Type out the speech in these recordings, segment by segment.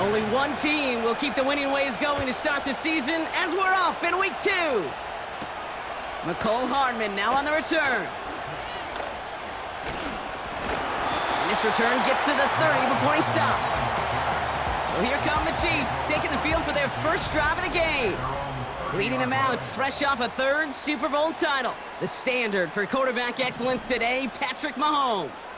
Only one team will keep the winning ways going to start the season as we're off in week 2. McCole Hardman now on the return. And this return gets to the 30 before he stopped. So here come the Chiefs, taking the field for their first drive of the game. Leading them out, fresh off a 3rd Super Bowl title. The standard for quarterback excellence today, Patrick Mahomes.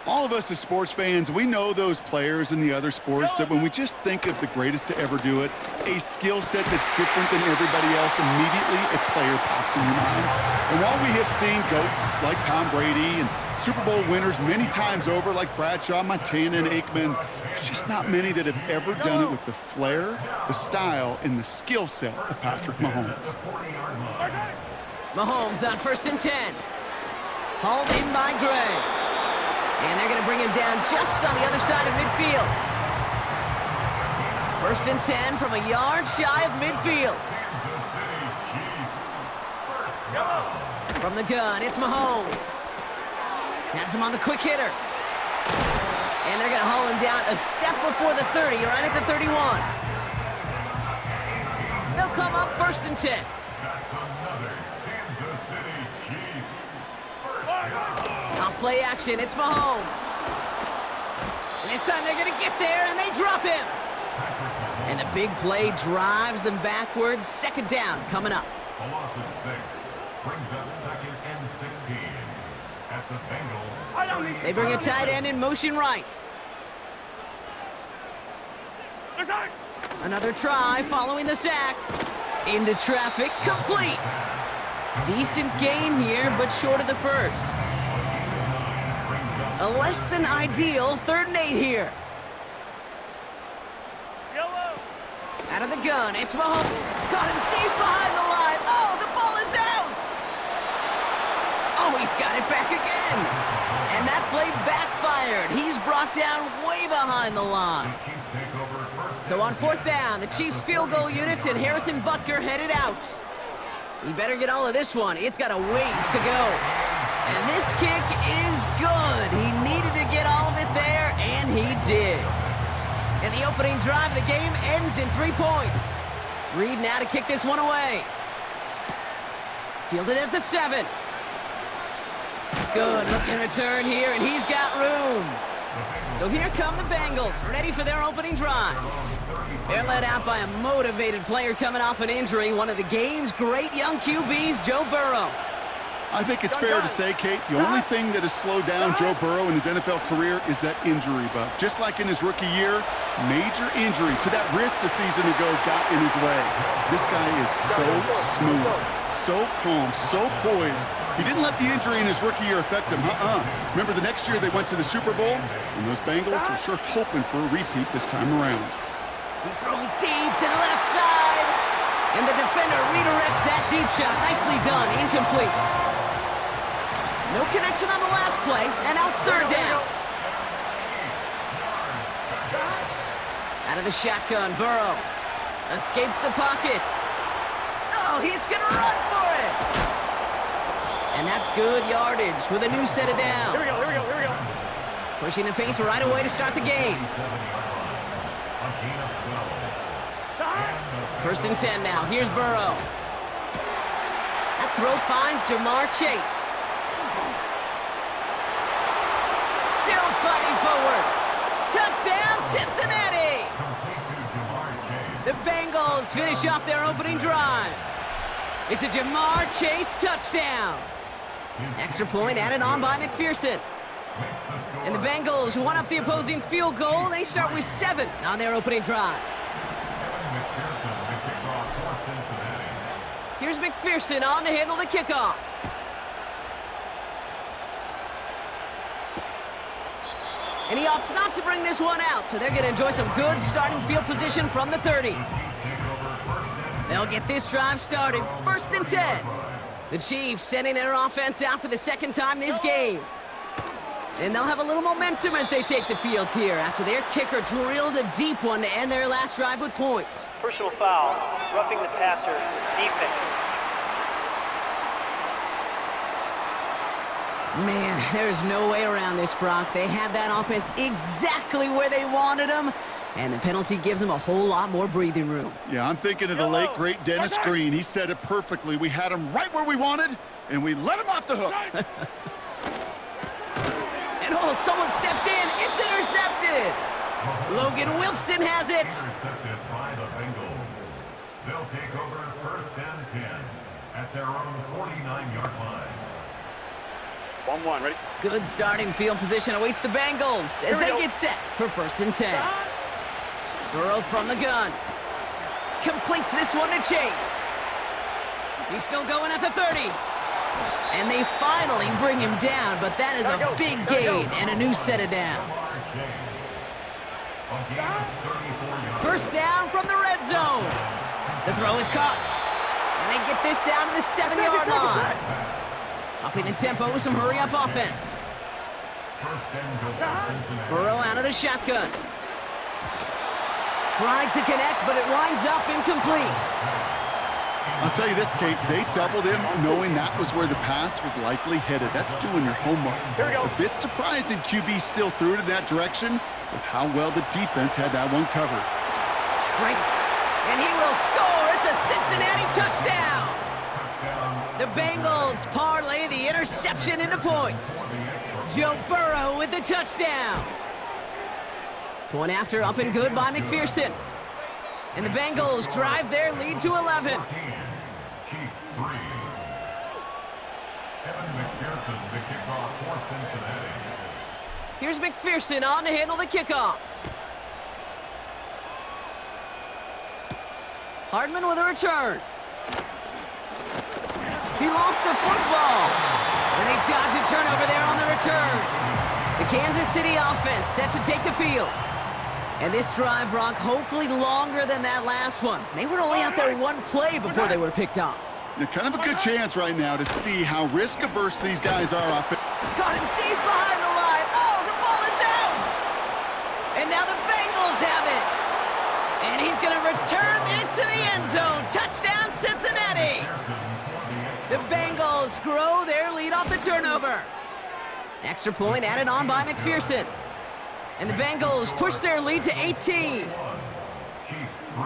All of us as sports fans, we know those players in the other sports that when we just think of the greatest to ever do it, a skill set that's different than everybody else, immediately a player pops in your mind. And while we have seen GOATs like Tom Brady and Super Bowl winners many times over like Bradshaw, Montana, and Aikman, there's just not many that have ever done it with the flair, the style, and the skill set of Patrick Mahomes. Mahomes on 1st and 10. Hauled in by Gray. And they're going to bring him down just on the other side of midfield. 1st and 10 from a yard shy of midfield. From the gun, it's Mahomes. Has him on the quick hitter. And they're going to haul him down a step before the 30, right at the 31. They'll come up 1st and 10. Off play action, it's Mahomes. And this time they're going to get there, and they drop him. And the big play drives them backwards. 2nd down coming up. They bring a tight end in motion right. Another try following the sack. Into traffic, complete. Decent gain here, but short of the 1st. A less than ideal 3rd and 8 here. Out of the gun, it's Mahomes. Caught him deep behind the line. Oh, the ball is out. Oh, he's got it back again. And that play backfired. He's brought down way behind the line. So on 4th down, the Chiefs field goal unit and Harrison Butker headed out. He better get all of this one. It's got a ways to go. And this kick is good. He needed to get all of it there, and he did. And the opening drive of the game ends in 3 points. Reed now to kick this one away. Fielded at the 7. Good looking return here, and he's got room. So here come the Bengals, ready for their opening drive. They're led out by a motivated player coming off an injury, one of the game's great young QBs, Joe Burrow. I think it's fair to say, Kate, the only thing that has slowed down Joe Burrow in his NFL career is that injury bug. Just like in his rookie year, major injury to that wrist a season ago got in his way. This guy is so smooth, so calm, so poised. He didn't let the injury in his rookie year affect him. Remember the next year they went to the Super Bowl? And those Bengals were sure hoping for a repeat this time around. He's throwing deep to the left side. And the defender redirects that deep shot. Nicely done. Incomplete. No connection on the last play, and now it's 3rd down. Out of the shotgun, Burrow escapes the pocket. Oh, he's going to run for it. And that's good yardage with a new set of downs. Here we go. Pushing the pace right away to start the game. 1st and 10 now. Here's Burrow. That throw finds Jamar Chase. Still fighting forward. Touchdown, Cincinnati! The Bengals finish off their opening drive. It's a Jamar Chase touchdown. Extra point added on by McPherson. And the Bengals one up the opposing field goal. They start with 7 on their opening drive. Here's McPherson on to handle the kickoff. And he opts not to bring this one out, so they're going to enjoy some good starting field position from the 30. They'll get this drive started. 1st and 10. The Chiefs sending their offense out for the 2nd time this game. And they'll have a little momentum as they take the field here after their kicker drilled a deep one to end their last drive with points. Personal foul, roughing the passer, defense. Man, there's no way around this, Brock. They had that offense exactly where they wanted them, And the penalty gives him a whole lot more breathing room. Yeah, I'm thinking of the late, great Dennis Green. He said it perfectly. We had him right where we wanted, and we let him off the hook. And oh, someone stepped in. It's intercepted. Logan Wilson has it. Intercepted by the Bengals. They'll take over 1st and 10 at their own 49-yard line. 1-1, ready? Good starting field position awaits the Bengals as they get set for 1st and 10. Burrow from the gun. Completes this one to Chase. He's still going at the 30. And they finally bring him down, but that is a big gain and a new set of downs. 1st down from the red zone. The throw is caught. And they get this down to the 7-yard line. Upping the tempo with some hurry-up offense. Burrow out of the shotgun. Tried to connect, but it winds up incomplete. I'll tell you this, Kate, they doubled him knowing that was where the pass was likely headed. That's doing your homework. Here we go. A bit surprising QB still threw it in that direction with how well the defense had that one covered. Right. And he will score. It's a Cincinnati touchdown. The Bengals parlay the interception into points. Joe Burrow with the touchdown. Point after up and good by McPherson. And the Bengals drive their lead to 11. Chiefs 3. Evan McPherson, the kickoff for Cincinnati. Here's McPherson on to handle the kickoff. Hardman with a return. He lost the football. And they dodge a turnover there on the return. The Kansas City offense set to take the field. And this drive, Brock, hopefully longer than that last one. They were only out there one play before they were picked off. Yeah, kind of a good chance right now to see how risk-averse these guys are off it. Caught him deep behind the line. Oh, the ball is out! And now the Bengals have it. And he's going to return this to the end zone. Touchdown, Cincinnati! The Bengals grow their lead off the turnover. Extra point added on by McPherson. And the Bengals push their lead to 18. Chiefs 3.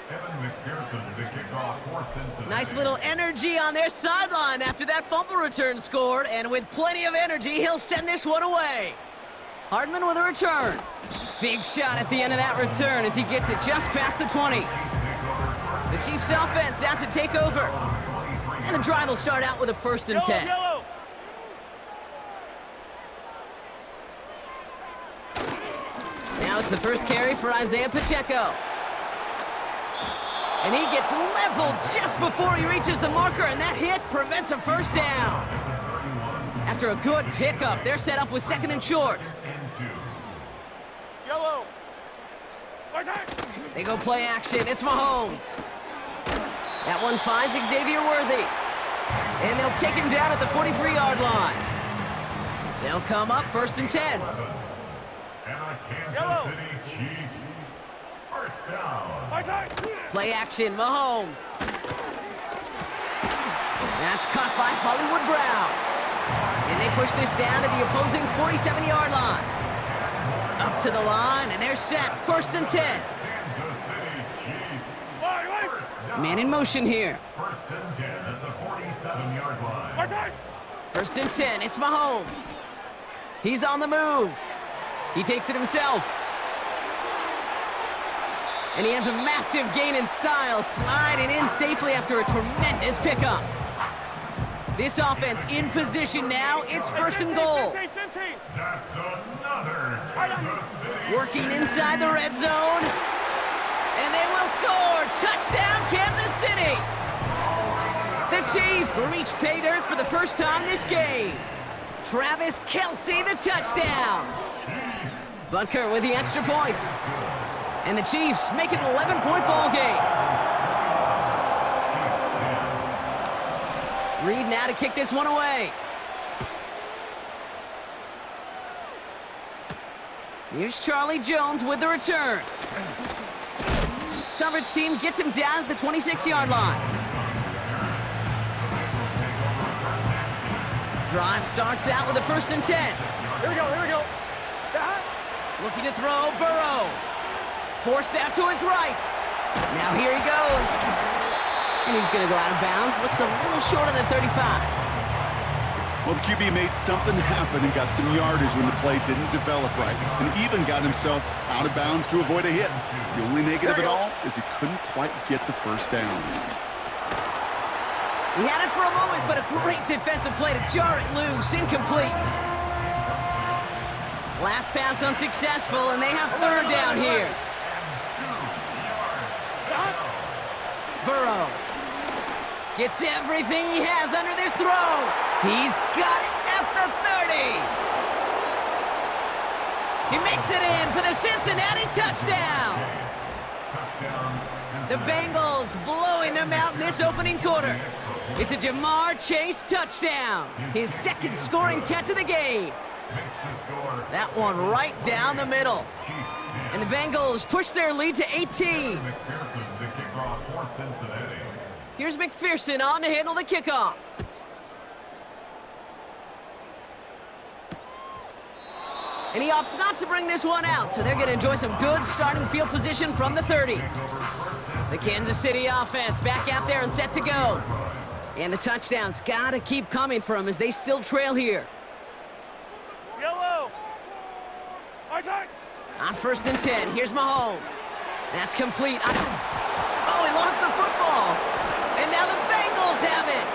Evan McPherson, the kickoff for Cincinnati. Nice little energy on their sideline after that fumble return scored. And with plenty of energy, he'll send this one away. Hardman with a return. Big shot at the end of that return as he gets it just past the 20. The Chiefs offense out to take over. And the drive will start out with a 1st and 10. Yellow. Now it's the first carry for Isaiah Pacheco. And he gets leveled just before he reaches the marker, and that hit prevents a 1st down. After a good pickup, they're set up with 2nd and short. Yellow. They go play action. It's Mahomes. That one finds Xavier Worthy. And they'll take him down at the 43-yard line. They'll come up 1st and 10. And the Kansas City Chiefs. 1st down. Play action, Mahomes. That's caught by Hollywood Brown. And they push this down to the opposing 47-yard line. Up to the line, and they're set. 1st and 10. Kansas City Chiefs. Man in motion here. 1st and 10 at the 47-yard line. 1st and 10, it's Mahomes. He's on the move. He takes it himself. And he has a massive gain in style, sliding in safely after a tremendous pickup. This offense in position now. It's 1st and goal. 15. That's another Kansas City. Working inside the red zone. And they will score. Touchdown, Kansas City. The Chiefs reach pay dirt for the first time this game. Travis Kelce, the touchdown. Butker with the extra point. And the Chiefs make it an 11-point ball game. Reed now to kick this one away. Here's Charlie Jones with the return. Coverage team gets him down at the 26-yard line. Drive starts out with a 1st and 10. Here we go. Looking to throw, Burrow. Forced out to his right. Now here he goes. And he's going to go out of bounds. Looks a little short of the 35. Well, the QB made something happen and got some yardage when the play didn't develop right, and even got himself out of bounds to avoid a hit. The only negative at all is he couldn't quite get the first down. He had it for a moment, but a great defensive play to jar it loose. Incomplete. Last pass unsuccessful, and they have third down here. Burrow gets everything he has under this throw. He's got it at the 30. He makes it in for the Cincinnati touchdown. The Bengals blowing them out in this opening quarter. It's a Jamar Chase touchdown. His second scoring catch of the game. That one right down the middle. And the Bengals push their lead to 18. Here's McPherson on to handle the kickoff. And he opts not to bring this one out, so they're going to enjoy some good starting field position from the 30. The Kansas City offense back out there and set to go. And the touchdown's got to keep coming for them as they still trail here. Yellow. On 1st and 10, here's Mahomes. That's complete. Oh, he lost the football. And now the Bengals have it.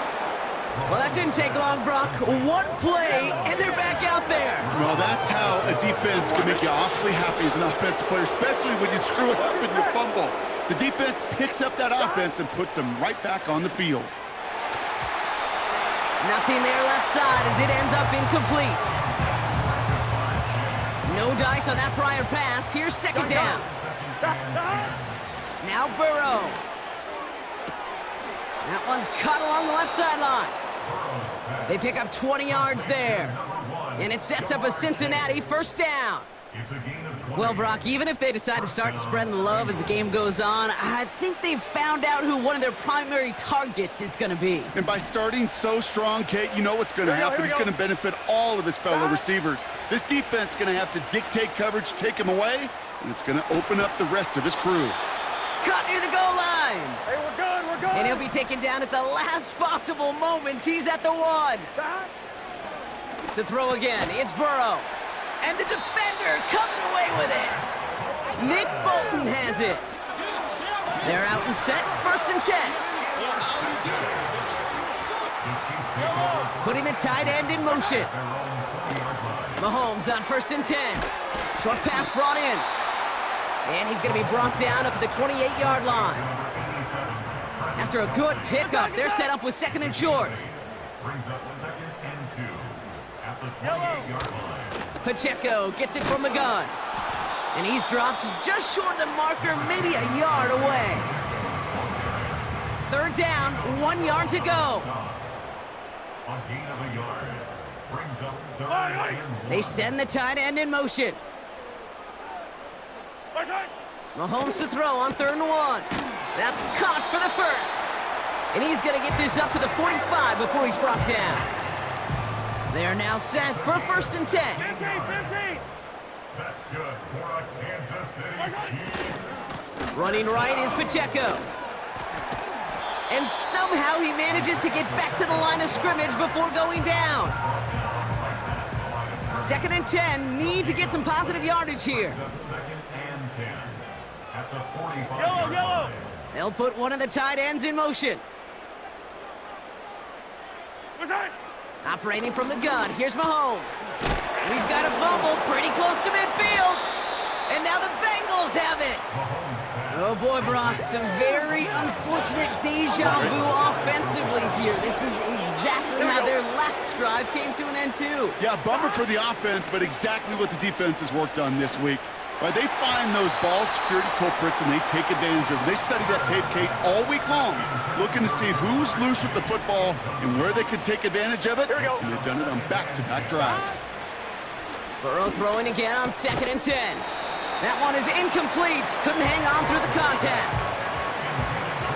Well, that didn't take long, Brock. One play, and they're back out there. Well, that's how a defense can make you awfully happy as an offensive player, especially when you screw it up and you fumble. The defense picks up that offense and puts them right back on the field. Nothing there left side as it ends up incomplete. No dice on that prior pass. Here's second down. Now Burrow. That one's cut along the left sideline. They pick up 20 yards there. And it sets up a Cincinnati first down. Well, Brock, even if they decide to start spreading the love as the game goes on, I think they've found out who one of their primary targets is going to be. And by starting so strong, Kate, you know what's going to happen. It's going to benefit all of his fellow receivers. This defense is going to have to dictate coverage, take him away, and it's going to open up the rest of his crew. Caught near the goal line. Hey, we're good, we're good. And he'll be taken down at the last possible moment. He's at the 1. To throw again, it's Burrow. And the defender comes away with it. Nick Bolton has it. They're out and set, 1st and 10. Putting the tight end in motion. Mahomes on 1st and 10. Short pass brought in. And he's going to be brought down up at the 28-yard line. After a good pickup, they're set up with 2nd and short. Brings up 2nd and 2 at the 28-yard line. Pacheco gets it from the gun. And he's dropped just short of the marker, maybe a yard away. 3rd down, 1 yard to go. On gain of a yard. Brings up 3rd and 1. They send the tight end in motion. Mahomes to throw on 3rd and 1. That's caught for the first. And he's going to get this up to the 45 before he's brought down. They are now set for 1st and 10. 15. That's good for a Kansas City Chiefs. Running right is Pacheco. And somehow he manages to get back to the line of scrimmage before going down. 2nd and 10, need to get some positive yardage here. 2nd and 10 at the 45. Yellow. They'll put one of the tight ends in motion. Operating from the gun, here's Mahomes. We've got a fumble pretty close to midfield. And now the Bengals have it. Oh boy, Brock, some very unfortunate deja vu offensively here. This is exactly how their last drive came to an end too. Yeah, bummer for the offense, but exactly what the defense has worked on this week. They find those ball security culprits and they take advantage of them. They study that tape, Kate, all week long, looking to see who's loose with the football and where they can take advantage of it. And they've done it on back-to-back drives. Burrow throwing again on 2nd and 10. That one is incomplete. Couldn't hang on through the contact.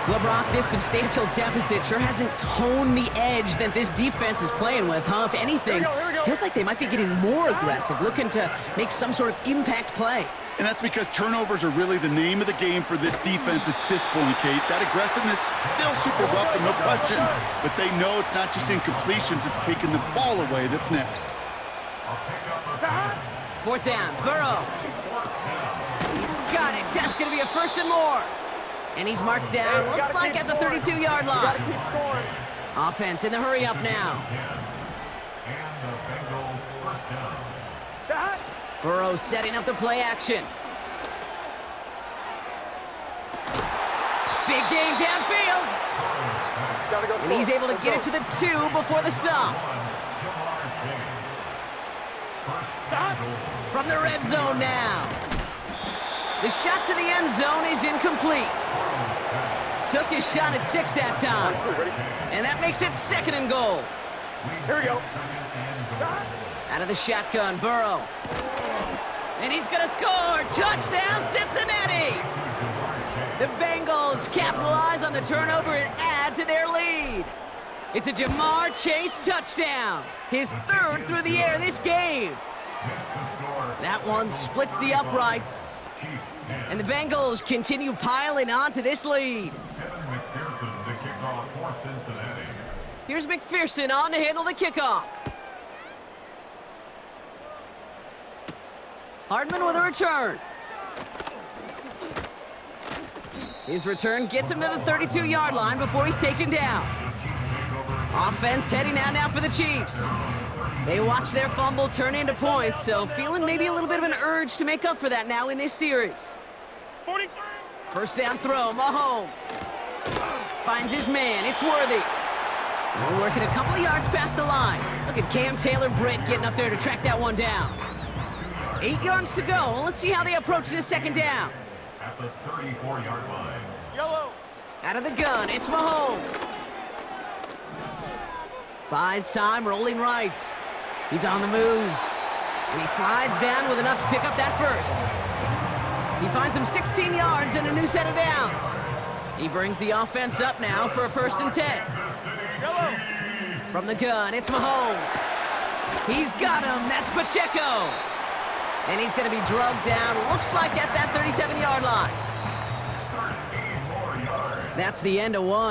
Well, Brock, this substantial deficit sure hasn't toned the edge that this defense is playing with, huh? If anything, feels like they might be getting more aggressive, looking to make some sort of impact play. And that's because turnovers are really the name of the game for this defense at this point, Kate. That aggressiveness still super rough, no question. But they know it's not just incompletions, it's taking the ball away that's next. Fourth down, Burrow. He's got it. That's going to be a first and more. And he's marked down, looks like at the 32-yard line. Offense in the hurry up now. Burrow setting up the play action. Big gain downfield. And he's able to get it to the 2 before the stop. From the red zone now. The shot to the end zone is incomplete. Took his shot at 6 that time. And that makes it 2nd and goal. Here we go. Out of the shotgun, Burrow. And he's gonna score! Touchdown, Cincinnati! The Bengals capitalize on the turnover and add to their lead. It's a Jamar Chase touchdown. His 3rd through the air this game. That one splits the uprights. And the Bengals continue piling on to this lead. Here's McPherson on to handle the kickoff. Hardman with a return. His return gets him to the 32-yard line before he's taken down. Offense heading out now for the Chiefs. They watch their fumble turn into points, so feeling maybe a little bit of an urge to make up for that now in this series. First down throw, Mahomes. Finds his man, it's Worthy. We're working a couple of yards past the line. Look at Cam Taylor-Britt getting up there to track that one down. 8 yards to go. Let's see how they approach this second down. At the 34-yard line. Yellow. Out of the gun, it's Mahomes. Buys time, rolling right. He's on the move. And he slides down with enough to pick up that first. He finds him 16 yards and a new set of downs. He brings the offense up now for a 1st and 10. Yellow. From the gun, it's Mahomes. He's got him. That's Pacheco. And he's going to be drugged down, looks like at that 37-yard line. That's the end of one.